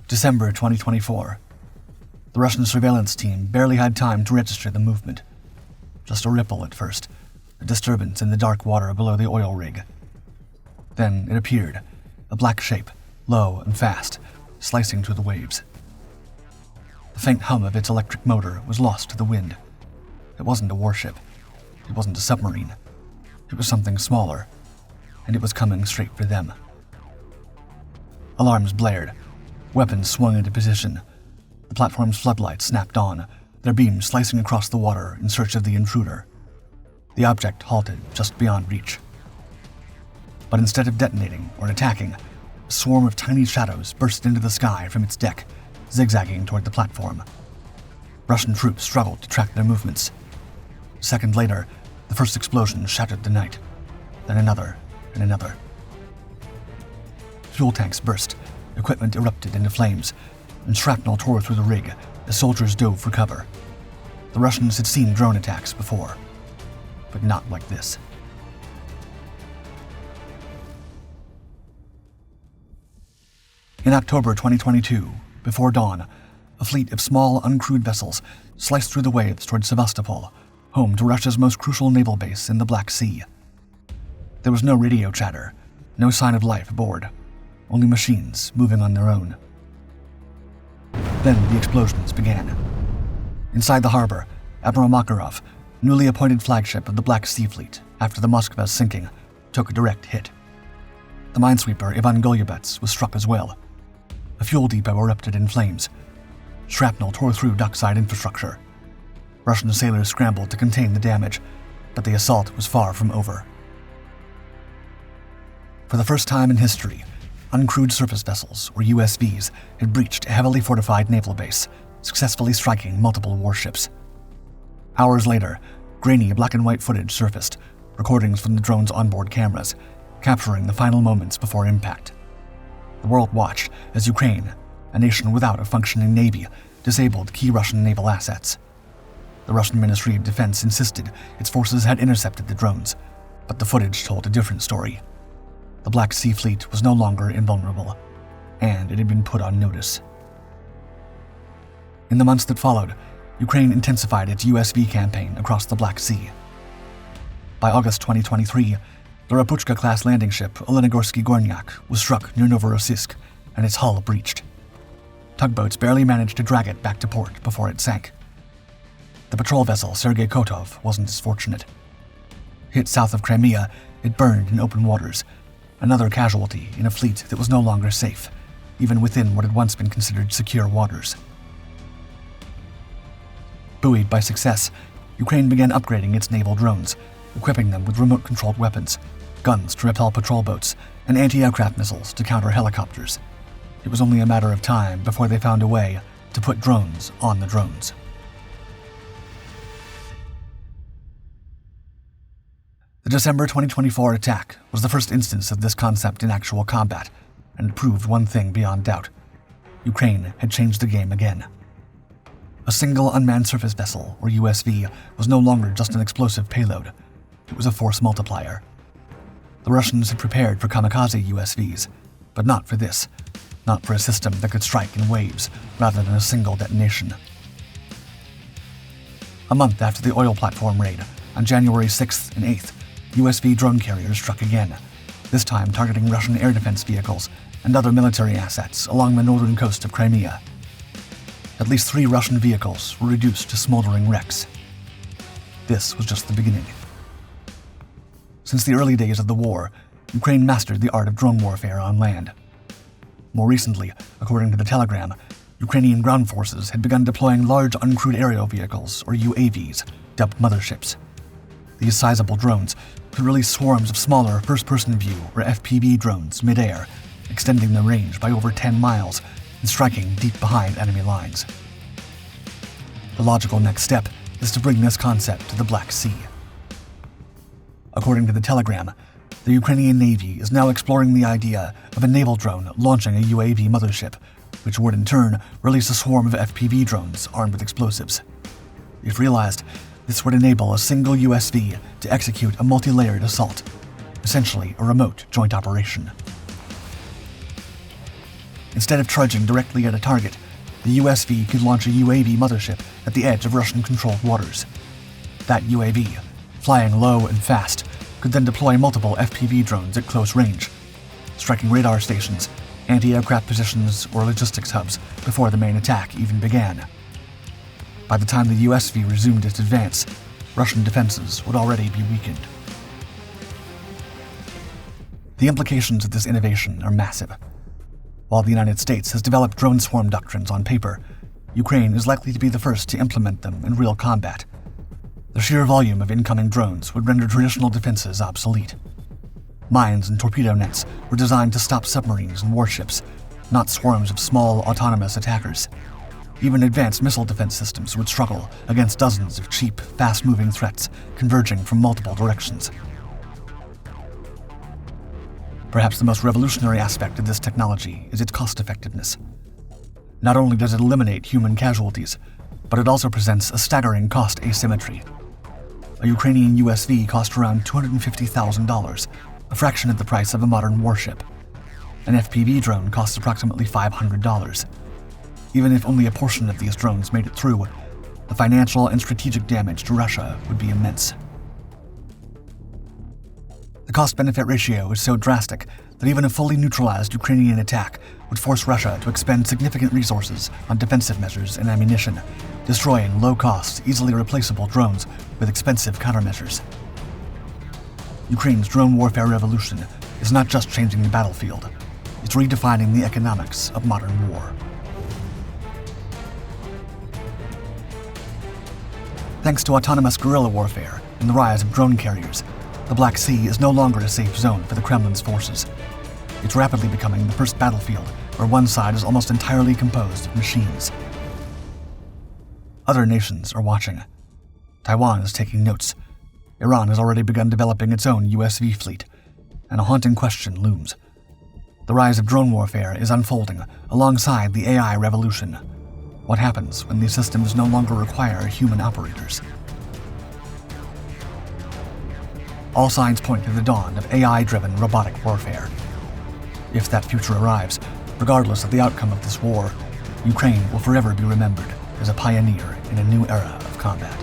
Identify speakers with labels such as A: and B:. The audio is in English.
A: December 2024. The Russian surveillance team barely had time to register the movement. Just a ripple at first, a disturbance in the dark water below the oil rig. Then it appeared, a black shape, low and fast, slicing through the waves. The faint hum of its electric motor was lost to the wind. It wasn't a warship. It wasn't a submarine. It was something smaller, and it was coming straight for them. Alarms blared. Weapons swung into position. The platform's floodlights snapped on, their beams slicing across the water in search of the intruder. The object halted just beyond reach. But instead of detonating or attacking, a swarm of tiny shadows burst into the sky from its deck, zigzagging toward the platform. Russian troops struggled to track their movements. A second later, the first explosion shattered the night, then another and another. Fuel tanks burst, equipment erupted into flames, and shrapnel tore through the rig as soldiers dove for cover. The Russians had seen drone attacks before, but not like this. In October 2022, before dawn, a fleet of small, uncrewed vessels sliced through the waves toward Sevastopol, home to Russia's most crucial naval base in the Black Sea. There was no radio chatter, no sign of life aboard, only machines moving on their own. Then the explosions began. Inside the harbor, Admiral Makarov, newly appointed flagship of the Black Sea Fleet after the Moskva's sinking, took a direct hit. The minesweeper Ivan Golyabets was struck as well. A fuel depot erupted in flames. Shrapnel tore through dockside infrastructure. Russian sailors scrambled to contain the damage, but the assault was far from over. For the first time in history, uncrewed surface vessels, or USVs, had breached a heavily fortified naval base, successfully striking multiple warships. Hours later, grainy black and white footage surfaced, recordings from the drone's onboard cameras, capturing the final moments before impact. The world watched as Ukraine, a nation without a functioning navy, disabled key Russian naval assets. The Russian Ministry of Defense insisted its forces had intercepted the drones, but the footage told a different story. The Black Sea Fleet was no longer invulnerable, and it had been put on notice. In the months that followed, Ukraine intensified its USV campaign across the Black Sea. By August 2023, the Rapuchka-class landing ship Olenigorsky Gornyak was struck near Novorossiysk, and its hull breached. Tugboats barely managed to drag it back to port before it sank. The patrol vessel Sergei Kotov wasn't as fortunate. Hit south of Crimea, it burned in open waters, another casualty in a fleet that was no longer safe, even within what had once been considered secure waters. Buoyed by success, Ukraine began upgrading its naval drones, equipping them with remote-controlled weapons, guns to repel patrol boats, and anti-aircraft missiles to counter helicopters. It was only a matter of time before they found a way to put drones on the drones. The December 2024 attack was the first instance of this concept in actual combat, and it proved one thing beyond doubt. Ukraine had changed the game again. A single unmanned surface vessel, or USV, was no longer just an explosive payload. It was a force multiplier. The Russians had prepared for kamikaze USVs, but not for this, not for a system that could strike in waves rather than a single detonation. A month after the oil platform raid, on January 6th and 8th, USV drone carriers struck again, this time targeting Russian air defense vehicles and other military assets along the northern coast of Crimea. At least 3 Russian vehicles were reduced to smoldering wrecks. This was just the beginning. Since the early days of the war, Ukraine mastered the art of drone warfare on land. More recently, according to the Telegram, Ukrainian ground forces had begun deploying large uncrewed aerial vehicles, or UAVs, dubbed motherships. These sizable drones could release swarms of smaller first-person view, or FPV drones, mid-air, extending their range by over 10 miles and striking deep behind enemy lines. The logical next step is to bring this concept to the Black Sea. According to the Telegram, the Ukrainian Navy is now exploring the idea of a naval drone launching a UAV mothership, which would in turn release a swarm of FPV drones armed with explosives. If realized, this would enable a single USV to execute a multi-layered assault, essentially a remote joint operation. Instead of charging directly at a target, the USV could launch a UAV mothership at the edge of Russian-controlled waters. That UAV, flying low and fast, could then deploy multiple FPV drones at close range, striking radar stations, anti-aircraft positions, or logistics hubs before the main attack even began. By the time the USV resumed its advance, Russian defenses would already be weakened. The implications of this innovation are massive. While the United States has developed drone swarm doctrines on paper, Ukraine is likely to be the first to implement them in real combat. The sheer volume of incoming drones would render traditional defenses obsolete. Mines and torpedo nets were designed to stop submarines and warships, not swarms of small, autonomous attackers. Even advanced missile defense systems would struggle against dozens of cheap, fast-moving threats converging from multiple directions. Perhaps the most revolutionary aspect of this technology is its cost-effectiveness. Not only does it eliminate human casualties, but it also presents a staggering cost asymmetry. A Ukrainian USV cost around $250,000, a fraction of the price of a modern warship. An FPV drone costs approximately $500. Even if only a portion of these drones made it through, the financial and strategic damage to Russia would be immense. The cost-benefit ratio is so drastic that even a fully neutralized Ukrainian attack would force Russia to expend significant resources on defensive measures and ammunition, destroying low-cost, easily replaceable drones with expensive countermeasures. Ukraine's drone warfare revolution is not just changing the battlefield, it's redefining the economics of modern war. Thanks to autonomous guerrilla warfare and the rise of drone carriers, the Black Sea is no longer a safe zone for the Kremlin's forces. It's rapidly becoming the first battlefield where one side is almost entirely composed of machines. Other nations are watching. Taiwan is taking notes. Iran has already begun developing its own USV fleet, and a haunting question looms. The rise of drone warfare is unfolding alongside the AI revolution. What happens when these systems no longer require human operators? All signs point to the dawn of AI-driven robotic warfare. If that future arrives, regardless of the outcome of this war, Ukraine will forever be remembered as a pioneer in a new era of combat.